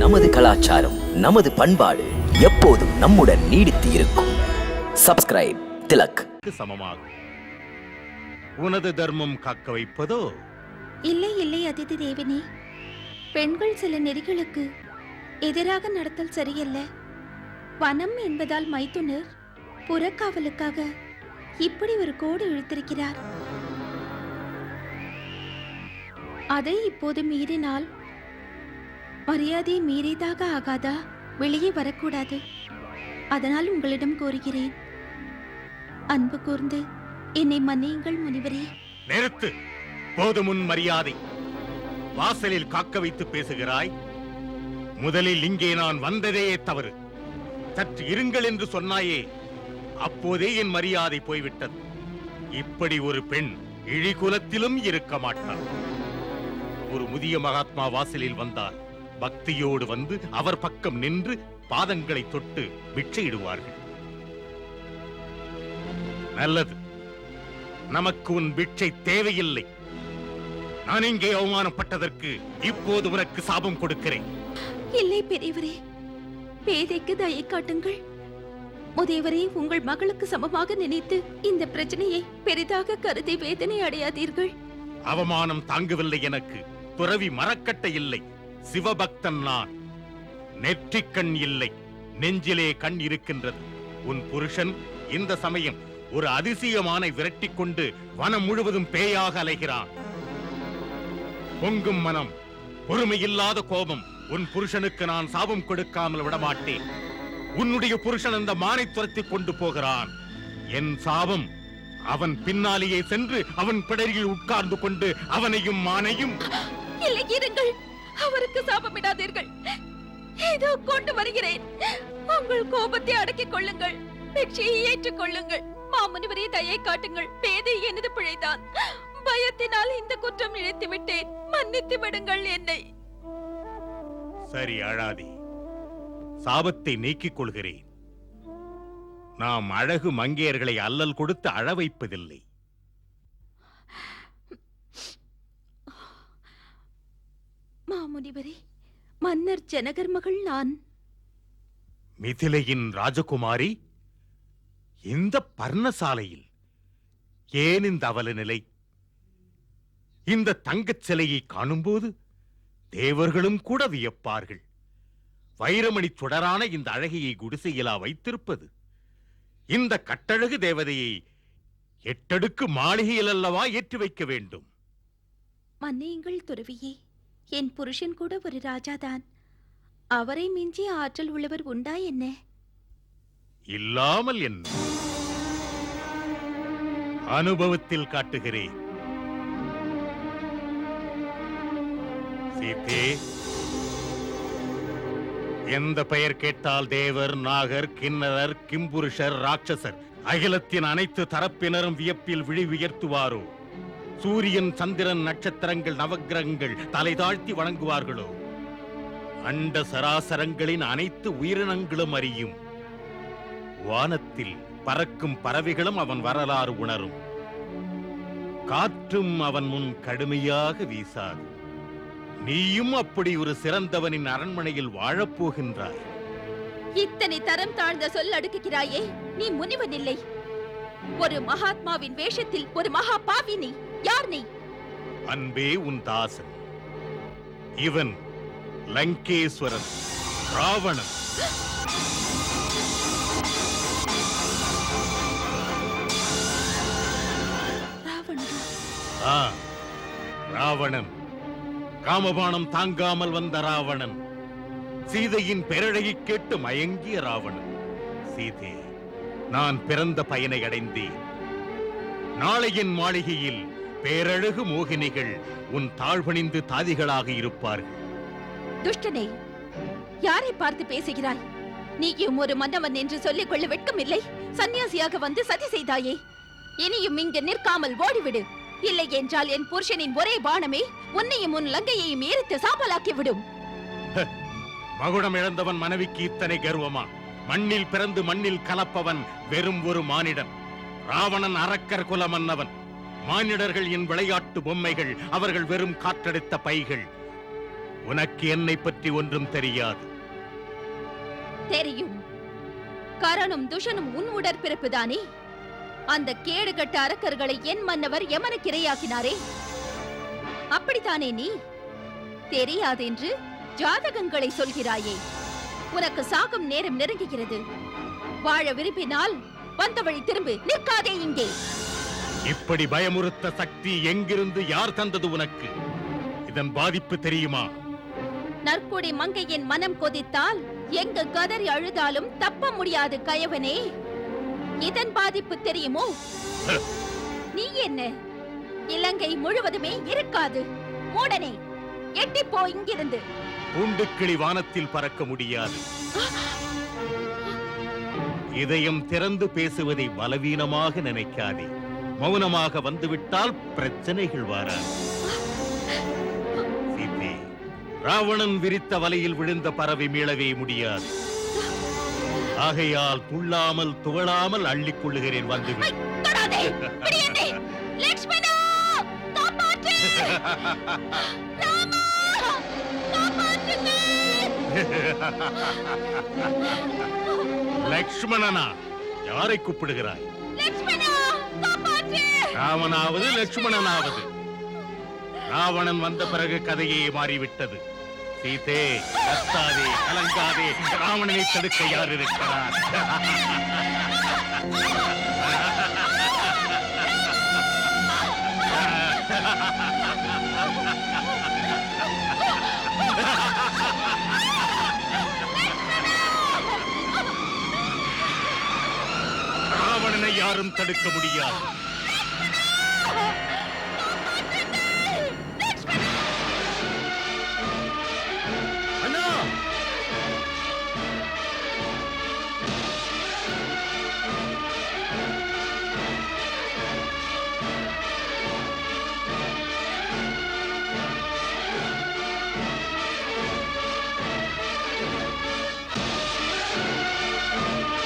நமது கலாச்சாரம், நமது பண்பாடு எப்போதும் நம்முடன் நீடித்து இருக்கும். சப்ஸ்கிரைப் திலக். சமமாகும். உனது தர்மம் காக்க வைப்பதோ? இல்லை இல்லை அதிதி தேவனே, பெண்கள் சில நெறிகளுக்கு எதிராக நடத்தல் சரியல்ல. வனம் என்பதால் மைத்துனர் புறக்காவலுக்காக இப்படி ஒரு கோடு இழுத்திருக்கிறார். அதை இப்போது மீறினால் மரியாதையை மீறியதாக ஆகாதா? வெளியே வரக்கூடாது. அதனால் உங்களிடம் கோருகிறேன், அன்பு கூர்ந்து என்னை மன்னியுங்கள் முனிவரே. நிறுத்து. போதுமுன் மரியாதை. வாசலில் காக்க வைத்து பேசுகிறாய். முதலில் இங்கே நான் வந்ததே தவறு. சற்று இருங்கள் என்று சொன்னாயே, அப்போதே என் மரியாதை போய்விட்டது. இப்படி ஒரு பெண் இழிகுலத்திலும் இருக்க மாட்டார். ஒரு முதிய மகாத்மா வாசலில் வந்தால் பக்தியோடு வந்து அவர் பக்கம் நின்று பாதங்களை தொட்டு பிட்சையிடுவார்கள். நல்லது, நமக்கு உன் பிட்சை தேவையில்லை. நான் இங்கே அவமானப்பட்டதற்கு இப்போது உனக்கு சாபம் கொடுக்கிறேன். இல்லை பெரியவரே, பேதைக்கு தயை காட்டுங்கள். முதியவரை உங்கள் மகளுக்கு சமமாக நினைத்து இந்த பிரச்சனையை பெரிதாக கருதி வேதனை அடையாதீர்கள். அவமானம் தாங்கவில்லை எனக்கு. துறவி மரக்கட்டை இல்லை, சிவபக்தன் நான். நெற்றிக் கண் இல்லை, நெஞ்சிலே கண் இருக்கின்றது. உன் புருஷன் இந்த சமயம் ஒரு அதிசயமானை விரட்டிக் கொண்டு வனம் முழுவதும் பேயாக அலைகிறான். பொங்கும் மனம், பொறுமையில்லாத கோபம். உன் புருஷனுக்கு நான் சாபம் கொடுக்காமல் விடமாட்டேன். உன்னுடைய புருஷன் அந்த மானை துரத்தி கொண்டு போகிறான். என் சாபம் அவன் பின்னாலேயே சென்று அவன் பிடரில் உட்கார்ந்து கொண்டு அவனையும் மானையும். இல்லை, இருங்கள். அவருக்கு சாபமிடாதீர்கள். ஏதோ கொண்டு வருகிறேன். உங்கள் கோபத்தை அடக்கிக் கொள்ளுங்கள். பிட்சையை ஏற்றுக் கொள்ளுங்கள். மாமுனிவரே தயை காட்டுங்கள். பேதை எனது பிழைதான். பயத்தினால் இந்த குற்றம் இழைத்து விட்டேன். மன்னித்து விடுங்கள் என்னை. சரி, அழாதே. சாபத்தை நீக்கிக் கொள்கிறேன். நாம் அழகு மங்கையர்களை அல்லல் கொடுத்து அழ வைப்பதில்லை. மாமுனிவரே, மன்னர் ஜனகர் மகள் நான். மிதிலையின் ராஜகுமாரி, இந்த பர்ணசாலையில் ஏன் இந்த அவல நிலை? இந்த தங்கச் சிலையை காணும்போது தேவர்களும் கூட வியப்பார்கள். வைரமணி தொடரான இந்த அழகியை குடிசையிலா வைத்திருப்பது? இந்த கட்டழகு தேவதையை 8 அடுக்கு மாளிகையில் அல்லவா ஏற்றி வைக்க வேண்டும். மன்னியுங்கள் துறவியே, என் புருஷன் கூட ஒரு ராஜாதான். அவரை மிஞ்சி ஆற்றல் உள்ளவர் உண்டா என்ன? இல்லாமல் என்ன? அனுபவத்தில் காட்டுகிறேன். சீதே, எந்த பெயர் கேட்டால் தேவர், நாகர், கிண்ணறர், கிம்புருஷர், ராட்சசர், அகிலத்தின் அனைத்து தரப்பினரும் வியப்பில் விழி உயர்த்துவாரோ? சூரியன், சந்திரன், நட்சத்திரங்கள், நவக்கிரகங்கள் தலை தாழ்த்தி வணங்குவார்களோ? அண்ட சராசரங்களின் அனைத்து உயிரினங்களும் அறியும். வானத்தில் பறக்கும் பறவைகளும் அவன் வரலாறு உணரும். காற்றும் அவன் முன் கடுமையாக வீசாது. நீயும் அப்படி ஒரு சிறந்தவனின் அரண்மனையில் வாழப்போகின்றாய். இத்தனை தரம் தாழ்ந்த சொல் அடுக்குகிறாயே, நீ முனிவன் இல்லை. ஒரு மகாத்மாவின் வேஷத்தில் ஒரு மகா பாவினி. யார் நீ? அன்பே உன் தாசன். இவன் லங்கேஸ்வரன், ராவணன். ராவணன், காமபானம் தாங்காமல் வந்த ராவணன். சீதையின் பேரழகை கேட்டு மயங்கிய ராவணன். சீதே, நான் பிறந்த பயனை அடைந்தேன். நாளையின் மாளிகையில் பேரழகு மோகினிகள் உன் தாழ்பணிந்து தாதிகளாக இருப்பார்கள். துஷ்டனே, யாரை பார்த்து பேசுகிறாய்? நீயும் ஒரு மன்னவன் என்று சொல்லிக் கொள்ள வெட்கமில்லை? சன்னியாசியாக வந்து சதி செய்தாயே, இனியும் இங்கு நிற்காமல் ஓடிவிடு. இல்லை என்றால் என் புருஷனின் ஒரே பானமே உன்னையும் உன் லங்கையையும் எரித்து சாம்பலாக்கி விடும். மகுடம் இழந்தவன் மனைவிக்கு இத்தனை கர்வமா? மண்ணில் பிறந்து மண்ணில் கலப்பவன் வெறும் ஒரு மானிடன். ராவணன் அரக்கர் குல மன்னவன். மானிடர்கள் என் விளையாட்டு பொம்மைகள். அவர்கள் வெறும் காற்றடித்த பைகள். உனக்கு என்னை பற்றி ஒன்றும் தெரியாது. தெரியும். கரணும் துஷனும் உன் உடற்பிறப்புதானே? அந்த கேடுகட்ட அரக்கர்களை என் மன்னவர் யமனுக்கு இரையாக்கினாரே, அப்படித்தானே நீ? தெரியாதென்று ஜாதகங்களை சொல்கிறாயே. உனக்கு சாகும் நேரம் நெருங்குகிறது. வாழ விரும்பினால் வந்த வழி திரும்பு, நிற்காதே இங்கே. இப்படி பயமுறுத்த சக்தி எங்கிருந்து யார் தந்தது உனக்கு? இதன் பாதிப்பு தெரியுமா? நற்குடி மங்கையின் மனம் கொதித்தால் எங்கு கதறி அழுதாலும் தப்ப முடியாது கயவனே. இதன் பாதிப்பு தெரியுமோ? நீ என்ன இலங்கை முழுவதுமே இருக்காது. மூடனே, எட்டிப்போ இங்கிருந்து. பூண்டுக்கிளி வானத்தில் பறக்க முடியாது. இதயம் திறந்து பேசுவதை பலவீனமாக நினைக்காதே. மௌனமாக வந்துவிட்டால் பிரச்சனைகள் வராது. சீதே, ராவணன் விரித்த வலையில் விழுந்த பறவை மீளவே முடியாது. ஆகையால் துள்ளாமல் துவளாமல் அள்ளிக் கொள்ளுகிறேன். வந்துவிடு. லக்ஷ்மணனா? யாரை கூப்பிடுகிறாய்? ராவணாவது லட்சுமணனாவது, ராவணன் வந்த பிறகு கதையே மாறிவிட்டது. சீதே, கத்தாதே, கலங்காதே. ராவணனை தடுக்க யார் இருக்கிறார்? ராவணனை யாரும் தடுக்க முடியாது. அண்ணா!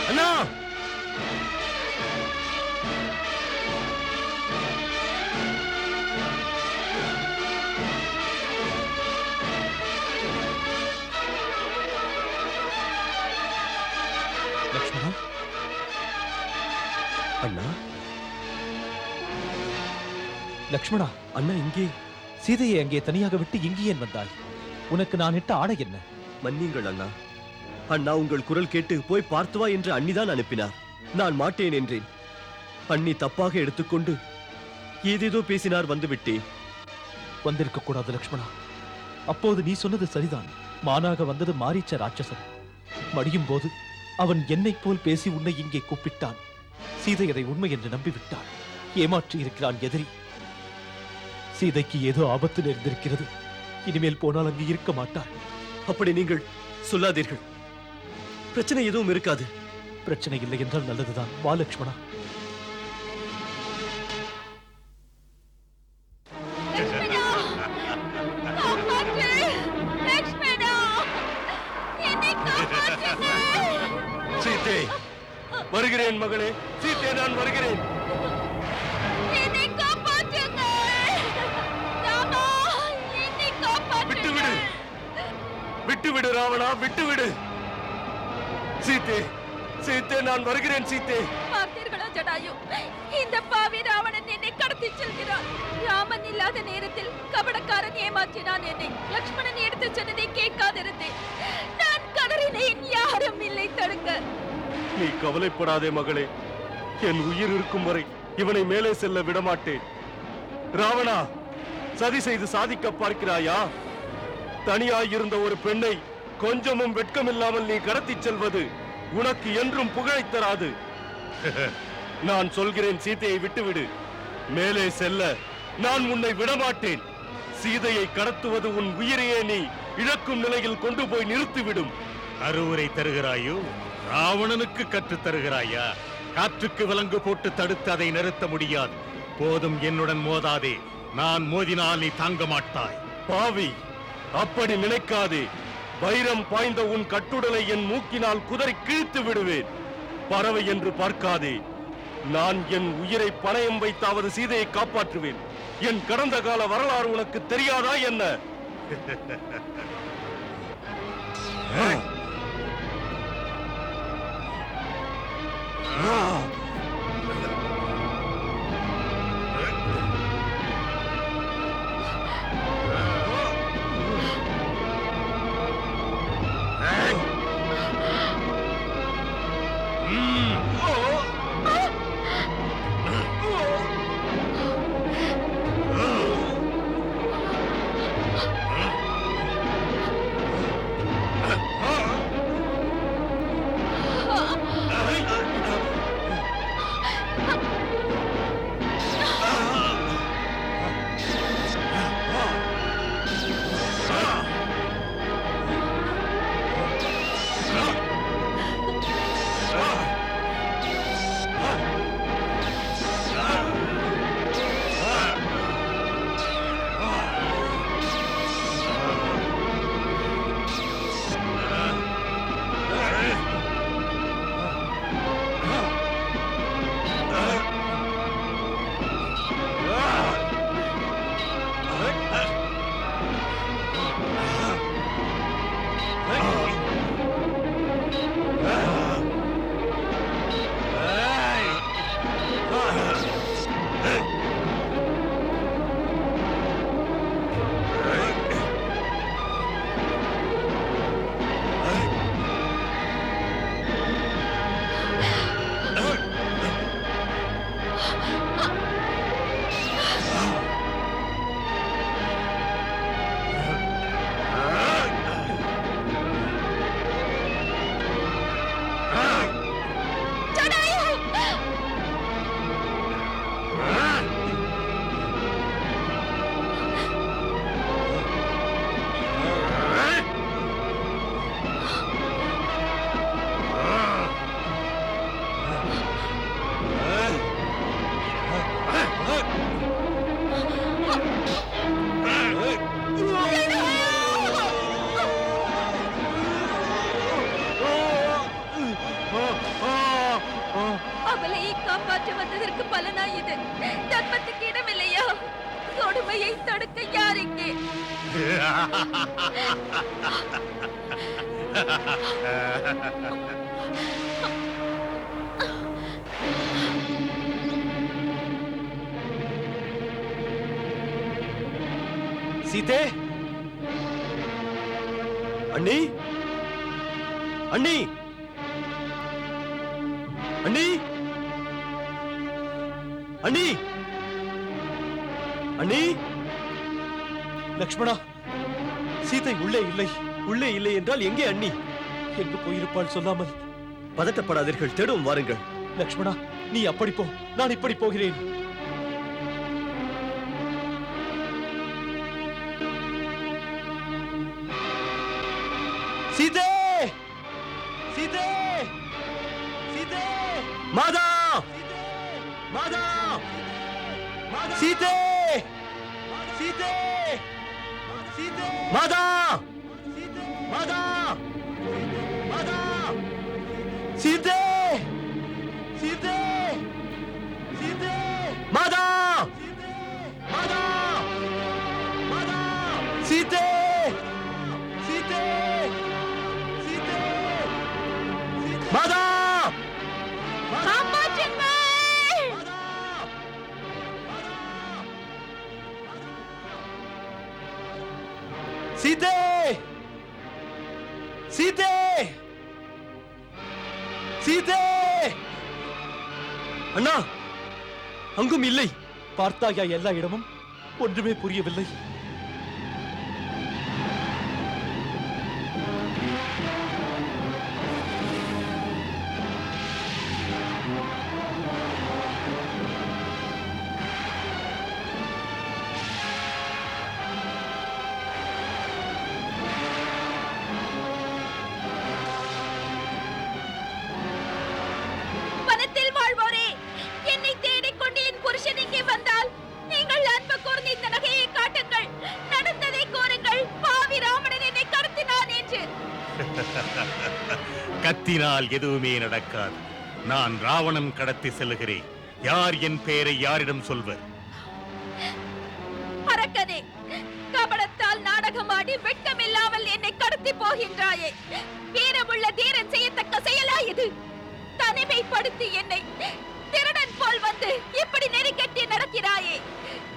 அண்ணா! லக்ஷ்மணா, அண்ணா, லக்ஷ்மணா, அண்ணா இங்கே. சீதையை அங்கே தனியாக விட்டு இங்கே ஏன் வந்தாய்? உனக்கு நான் இட்ட ஆடை என்ன? மன்னியுங்கள் அண்ணா. அண்ணா உங்கள் குரல் கேட்டு போய் பார்த்து வா என்று அண்ணிதான் அனுப்பினார். நான் மாட்டேன் என்றேன். அண்ணி தப்பாக எடுத்துக்கொண்டு ஏதேதோ பேசினார், வந்து விட்டேன். வந்திருக்க கூடாது லக்ஷ்மணா. அப்போது நீ சொன்னது சரிதான். மானாக வந்தது மாரீச்ச ராட்சசன். மடியும் போது அவன் என்னைப் போல் பேசி உன்னை இங்கே கூப்பிட்டான். சீதை அதை உண்மை என்று நம்பிவிட்டாள். ஏமாற்றி இருக்கிறான் எதிரி. சீதைக்கு ஏதோ ஆபத்து நேர்ந்திருக்கிறது. இனிமேல் போனால் அங்கு இருக்க மாட்டாள். அப்படி நீங்கள் சொல்லாதீர்கள். பிரச்சனை எதுவும் இருக்காது. பிரச்சனை இல்லை என்றால் நல்லதுதான். வா லக்ஷ்மணா. சீதே, வருகிறேன் மகளே. சீதே, நான் வருகிறேன். விட்டுவிடு, விட்டுவிடு ராவணா, விட்டுவிடு. சீதே, சீதே, நான் வருகிறேன். சீதே, பார்த்தீர்களா ஜடாயு? இந்த பாவி ராவணன் என்னை கடத்தி செல்கிறான். ராமன் இல்லாத நேரத்தில் கபடக்காரன் ஏமாற்றினான் என்னை. லக்ஷ்மணன் எடுத்து சொன்னதை கேட்காதிருந்தேன். நான் கதறினேன். யாரும் இல்லை தடுக்க. நீ கவலைப்படாதே மகளே. என் உயிர் இருக்கும் வரை இவனை மேலே செல்ல விடமாட்டேன். ராவணா, சதி செய்து சாதிக்க பார்க்கிறாயா? தனியாயிருந்த ஒரு பெண்ணை கொஞ்சமும் வெட்கமில்லாமல் நீ கடத்திச் செல்வது உனக்கு என்றும் புகழைத் தராது. நான் சொல்கிறேன், சீதையை விட்டுவிடு. மேலே செல்ல நான் உன்னை விடமாட்டேன். சீதையை கடத்துவது உன் உயிரையே நீ இழக்கும் நிலையில் கொண்டு போய் நிறுத்திவிடும். அறிவுரை தருகிறாயோ? ராவணனுக்கு கற்றுத் தருகிறாயா? காற்றுக்கு விலங்கு போட்டு தடுத்து அதை நிறுத்த முடியாது. போதும், என்னுடன் மோதாதே. நான் மோதினால் நீ தாங்க மாட்டாய். பாவி, அப்படி நினைக்காதே. வைரம் பாய்ந்த உன் கட்டுடலை என் மூக்கினால் குதறி கிழித்து விடுவேன். பறவை என்று பார்க்காதே. நான் என் உயிரை பணயம் வைத்தாவது சீதையை காப்பாற்றுவேன். என் கடந்த கால வரலாறு உனக்கு தெரியாதா என்ன? அவளையை காப்பாற்ற வந்ததற்கு பலனா இது? தர்மத்துக்கு இடமில்லையா? கொடுமையை தடுக்க யார் இங்கே? சீதே, அண்ணி, அண்ணி, அண்ணி, அண்ணி, அண்ணி. லக்ஷ்மணா, சீதை உள்ளே இல்லை. உள்ளே இல்லை என்றால் எங்கே அண்ணி? எங்கு போயிருப்பாள் சொல்லாமல்? பதட்டப்படாதீர்கள், தேடும் வாருங்கள். லக்ஷ்மணா, நீ அப்படி போ, நான் இப்படி போகிறேன். சீதே, சீதே, சீதே, மாதா, மாதா, சீதே, சீதே, சீதே, மாதா, மாதா, மாதா, சீதே, சீதே, சீதே, மாதா, மாதா, மாதா, சீதே, சீதே, சீதே, மாதா, காப்பாற்றுங்கள்! சீதே, சீதே, சீதே. அண்ணா, அங்கும் இல்லை. பார்த்தாயா எல்லா இடமும்? ஒன்றுமே புரியவில்லை. வனத்தில் வாழ்வோரே, என்னை தேடிக்கொண்டு என் புருஷன் இங்கே வந்தால் நீங்கள் அன்பு கூர்ந்து இந்த நகையை காட்டுங்கள். நடந்ததை கூறுங்கள். பாவி ராவணன் என்னை கடத்தினான் என்று. கத்தினால் எதுவுமே நடக்காது. நான் ராவணன் கடத்தி செல்கிறேன். யார் என் பெயரை யாரிடம் சொல்வர்? அரக்கனே, கபடத்தால் நாடகமாடி ஆடி வெட்கமில்லாமல் என்னை கடத்தி போகின்றாயே. வீரமுள்ள தீரன் செய்யத்தக்க செயலா இது? தனிமைப்படுத்தி என்னை திருடன் போல் வந்து இப்படி நெருக்கட்டி நடக்கிறாயே.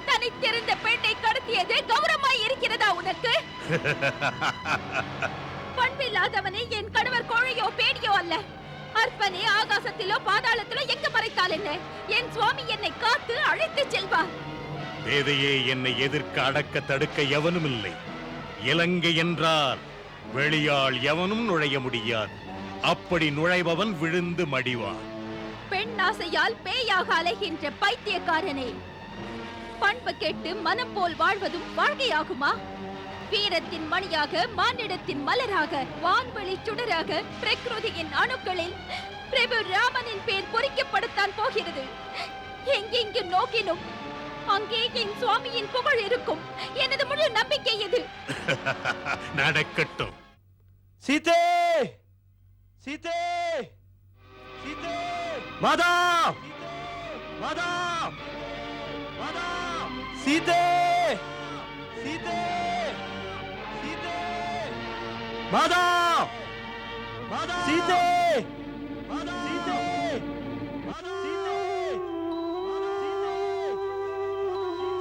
தனித்திருந்த பெண்ணை கடத்தியது கௌரவமாய் இருக்கிறதா உனக்கு? பண்பில்லாதவனே என் கணவர் கோழையோ பேடியோ அல்ல. அற்பனே ஆகாசத்திலோ பாதாளத்திலோ எங்க மறைத்தால் என்ன? என் சுவாமி என்னை காத்து அழைத்து செல்வார். பேதையே, என்னை எதிர்க்க அடக்க தடுக்க எவனும் இல்லை. இலங்கை என்றால் வெளியால் எவனும் நுழைய முடியாது. அப்படி நுழைபவன் விழுந்து மடிவான். பெண் ஆசையால் பேயாக அலைகின்ற பைத்தியக்காரனே, பண்பு கேட்டு மனம் போல் வாழ்வதும் வாழ்க்கையாகுமா? வீரத்தின் மணியாக, மானிடத்தின் மலராக, வான்வெளி சுடராக, பிரகிருதியின் அணுக்களில் பிரபு ராமனின் பேர் பொறிக்கப்படத்தான் போகிறது. எங்கெங்கு நோக்கினும் அங்கே என் சுவாமியின் புகழ் இருக்கும். எனது முழு நம்பிக்கை இது. நடக்கட்டும். சீதே, சீதே, சீதே, மாதா, மாதா, மாதா, சீதே, சீதே, சீதே, மாதா, மாதா, சீதே, மாதா, சீதே, மாதா,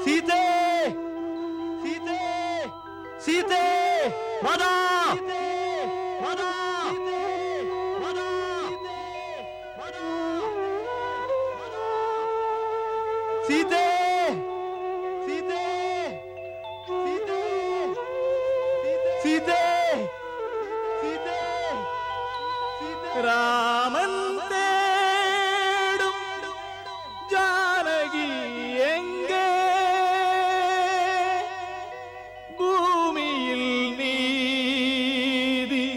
சீதே, சீதே, சீதே, மாதா, மாதா, மாதா, சீதே, சீதே, சீதே, சீதே, சீதே, ராமன் தேடும் ஜானகி எங்கே? பூமியில் நீதி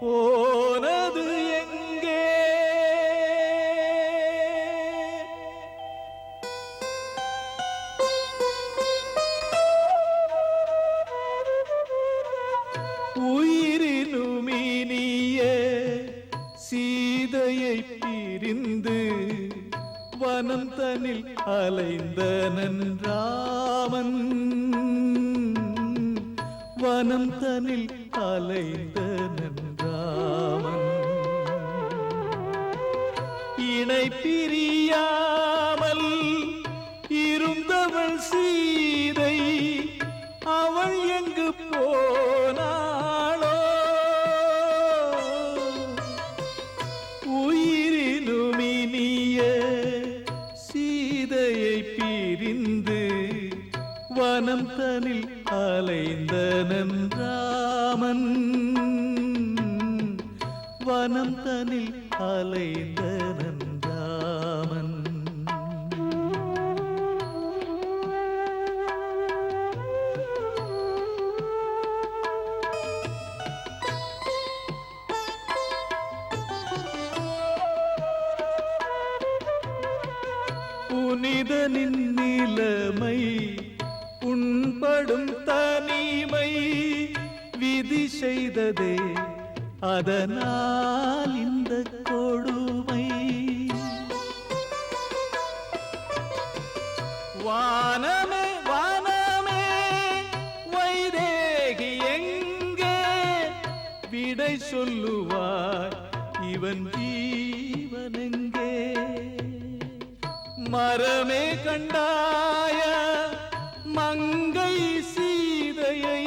போனது எங்கே? உயிரினுமினிய சீதையை பிரிந்து வனம் தனில் அலைந்தனன் ராமன். வனம் தனில் அலைந்தனன் ராமன். இணை பிரியாமல் இருந்தவள் சீதை, அவள் எங்கு போனாளோ? உயிரினுமினிய சீதையை பிரிந்து வனம் தனில் அலைந்தனன் ராமன். வனம் தனில் அலைந்தனன் ராமன். புனிதனின் நிலைமை, உண்படும் தனிமை விதி செய்ததே, அதனால் இந்த கொடுமை. வானமே, வானமே, வைதேகி எங்கே? விடை சொல்லுவார் இவன் ஜீவனெங்கே? மரமே கண்டாய மங்கை சீதையை,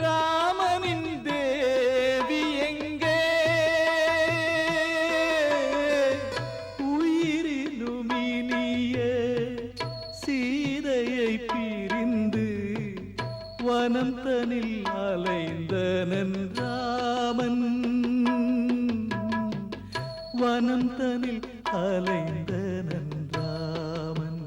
ராமனின் தேவி எங்கே? உயிரினுமினிய சீதையை பிரிந்து வனம் தனில் அலைந்தனன் ராமன். வனம் தனில் அலைந்தனன் ராமன்.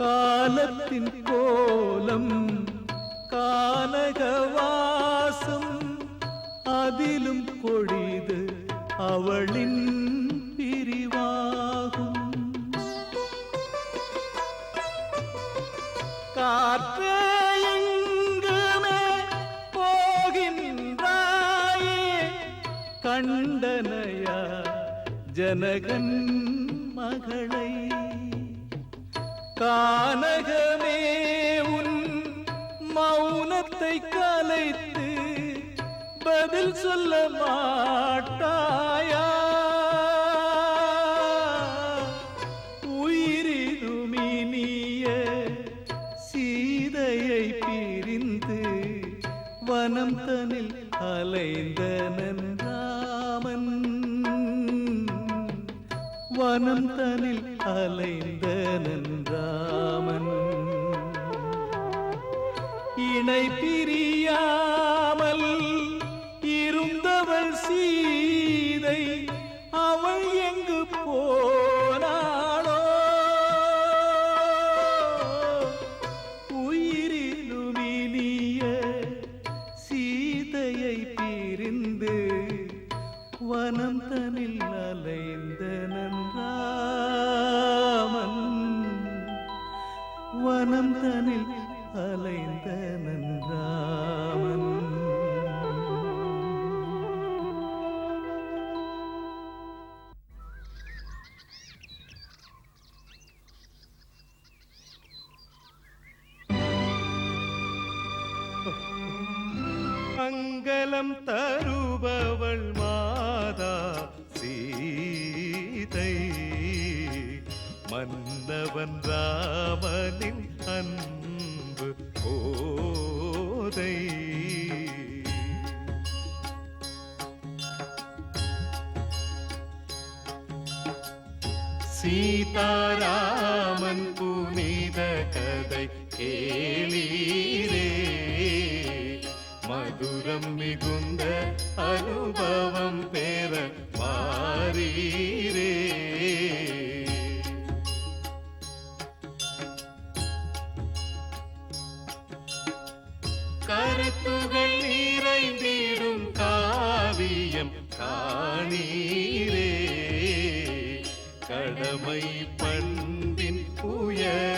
காலத்தின் கோலம் கானகவாசம், அதிலும் கொடிது அவளின் பிரிவாகும். காற்றே எங்குமே போகின்றாயே கண்டனையா ஜனகன் மகளை கானகமே உன் மௌனத்தை கலைத்து பதில் சொல்ல மாட்டாயா உயிரினுமினிய சீதையை பிரிந்து வனம் தனில் அலைந்தனன் ராமன் வனம் தனில் அலைந்தனன் ராமன் இணை பிரியாமல் இருந்தவள் சீதை அவள் எங்கு போனாளோ உயிரினுமினிய சீதையை பிரிந்து வனம் தனில் அலைந்தனன் ராமன் வனம் தனில் அலைந்தனன் ராமன் மங்களம் தருபவள் மாதா சீதை மன்னவன் ராமனின் அன்பு போதை சீதாராமன் புனித கதை கேளீரே மதுரம் மிகுந்த அனுபவம் பெற மாறீரே கருத்துகள் நிறைந்திடும் காவியம் காணீரே கடமை பண்பின் உயர்